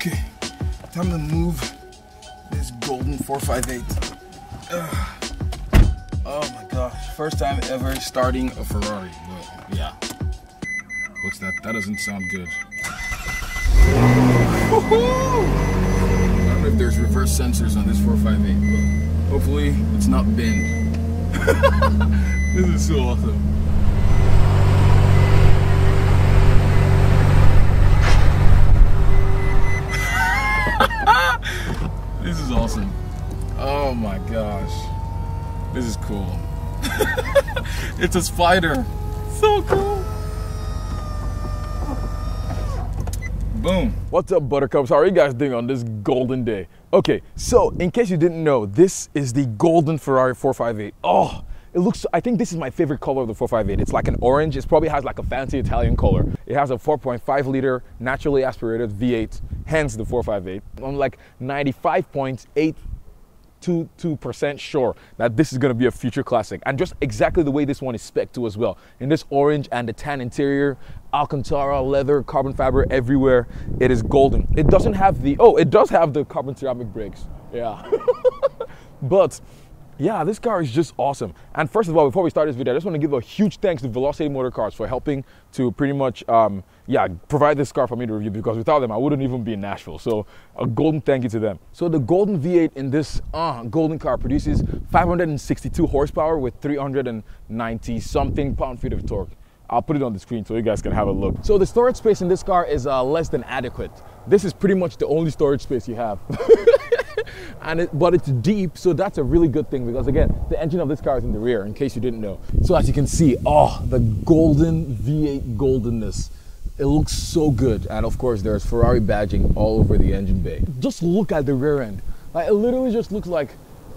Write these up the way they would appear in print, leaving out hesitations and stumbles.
Okay, time to move this golden 458. Oh my gosh, first time ever starting a Ferrari, but yeah. What's that? That doesn't sound good. I don't know if there's reverse sensors on this 458, but hopefully it's not bent. This is so awesome. This is awesome. Oh my gosh. This is cool. It's a spider. So cool. Boom. What's up, buttercups? How are you guys doing on this golden day? Okay, so in case you didn't know, this is the golden Ferrari 458. Oh, it looks, I think this is my favorite color of the 458. It's like an orange. It probably has like a fancy Italian color. It has a 4.5 liter naturally aspirated V8, hence the 458. I'm like 95.822% sure that this is going to be a future classic, and just exactly the way this one is spec'd to as well, in this orange and the tan interior, Alcantara leather, carbon fiber everywhere. It is golden. It doesn't have the, oh, it does have the carbon ceramic brakes, yeah. But yeah, this car is just awesome. And first of all, before we start this video, I just want to give a huge thanks to Velocity Motorcars for helping to pretty much provide this car for me to review, because without them I wouldn't even be in Nashville. So a golden thank you to them. So the golden V8 in this golden car produces 562 horsepower with 390 something pound-feet of torque. I'll put it on the screen so you guys can have a look. So the storage space in this car is less than adequate. This is pretty much the only storage space you have. But it's deep, so that's a really good thing, because again, the engine of this car is in the rear, in case you didn't know. So as you can see, oh, the golden V8 goldenness. It looks so good. And of course, there's Ferrari badging all over the engine bay. Just look at the rear end. Like, it literally just looks like,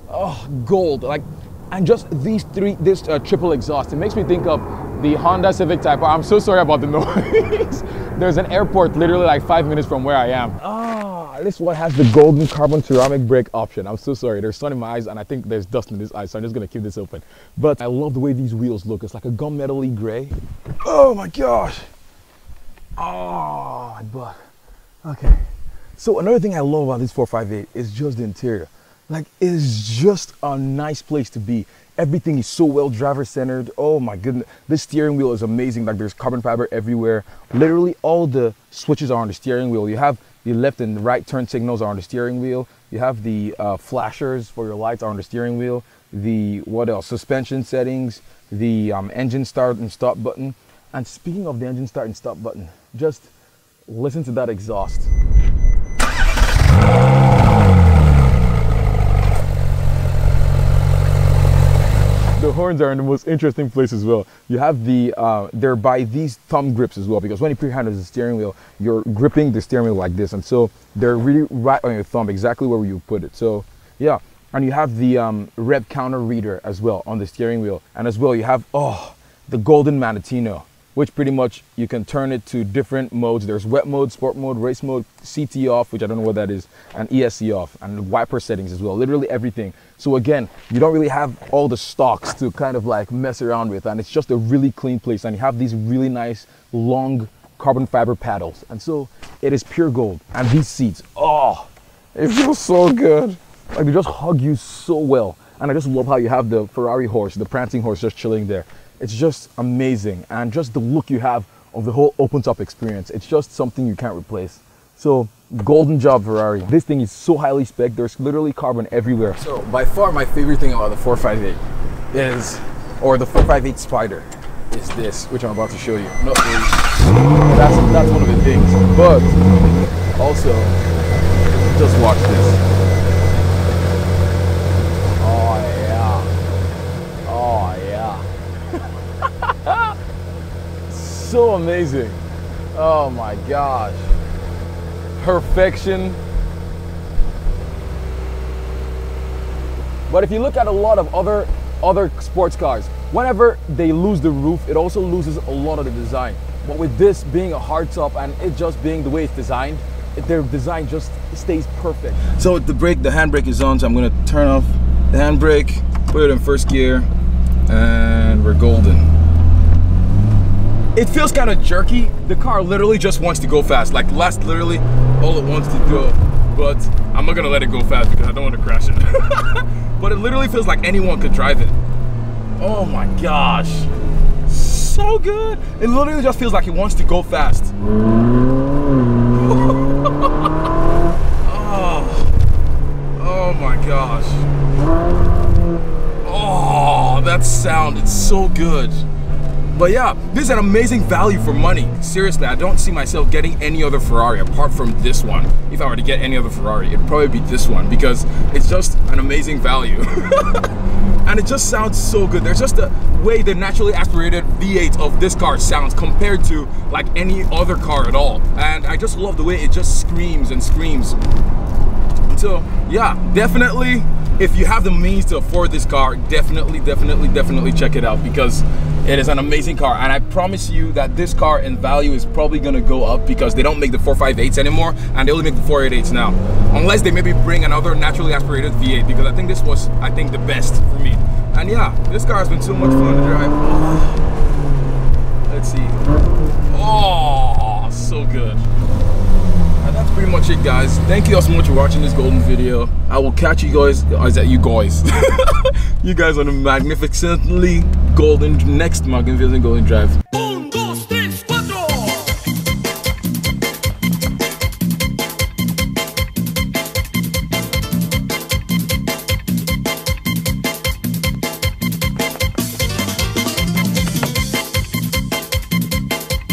oh, gold. Like, and just this triple exhaust, it makes me think of the Honda Civic Type R. I'm so sorry about the noise. There's an airport literally like 5 minutes from where I am. This one has the golden carbon ceramic brake option. I'm so sorry, there's sun in my eyes and I think there's dust in this eye, so I'm just gonna keep this open. But I love the way these wheels look. It's like a gunmetal-y gray. Oh my gosh. Oh, my butt. Okay. So another thing I love about this 458 is just the interior. Like, it's just a nice place to be. Everything is so well driver-centered. Oh my goodness. This steering wheel is amazing. Like, there's carbon fiber everywhere. Literally all the switches are on the steering wheel. You have the left and right turn signals are on the steering wheel. You have the flashers for your lights are on the steering wheel. The, what else? Suspension settings, the engine start and stop button. And speaking of the engine start and stop button, just listen to that exhaust. The horns are in the most interesting place as well. You have the, they're by these thumb grips as well, because when you put your hand on the steering wheel, you're gripping the steering wheel like this. And so they're really right on your thumb, exactly where you put it. So yeah, and you have the rev counter reader as well on the steering wheel. And as well, you have, oh, the golden Manatino, which pretty much you can turn it to different modes. There's wet mode, sport mode, race mode, CT off, which I don't know what that is, and ESC off, and wiper settings as well, literally everything. So again, you don't really have all the stocks to kind of like mess around with, and it's just a really clean place. And you have these really nice long carbon fiber paddles, and so it is pure gold. And these seats, oh, it feels so good. Like, they just hug you so well. And I just love how you have the Ferrari horse, the prancing horse, just chilling there. It's just amazing, and just the look you have of the whole open-top experience, it's just something you can't replace. So, golden job, Ferrari. This thing is so highly spec'd, there's literally carbon everywhere. So, by far my favorite thing about the 458 is, or the 458 Spider, is this, which I'm about to show you. Not really. That's one of the things, but also, just watch this. So amazing. Oh my gosh. Perfection. But if you look at a lot of other sports cars, whenever they lose the roof, it also loses a lot of the design. But with this being a hardtop and it just being the way it's designed, their design just stays perfect. So with the handbrake is on, so I'm gonna turn off the handbrake, put it in first gear, and we're golden. it feels kind of jerky. The car literally just wants to go fast. Like that's literally all it wants to do. But I'm not gonna let it go fast because I don't want to crash it. But it literally feels like anyone could drive it. Oh my gosh, so good. It literally just feels like it wants to go fast. Oh my gosh. Oh, that sound, it's so good. But yeah, this is an amazing value for money. Seriously, I don't see myself getting any other Ferrari apart from this one. If I were to get any other Ferrari, it'd probably be this one because it's just an amazing value. And it just sounds so good. There's just a way the naturally aspirated V8 of this car sounds compared to like any other car at all. And I just love the way it just screams and screams. So yeah, definitely, if you have the means to afford this car, definitely check it out because it is an amazing car. And I promise you that this car in value is probably gonna go up because they don't make the 458s anymore and they only make the 488s now. Unless they maybe bring another naturally aspirated V8 because I think this was, the best for me. And yeah, this car has been so much fun to drive. Let's see. Oh, so good. And that's pretty much it, guys. Thank you all so much for watching this golden video. I will catch you guys, you guys on a magnificently golden, next magnificent golden drive.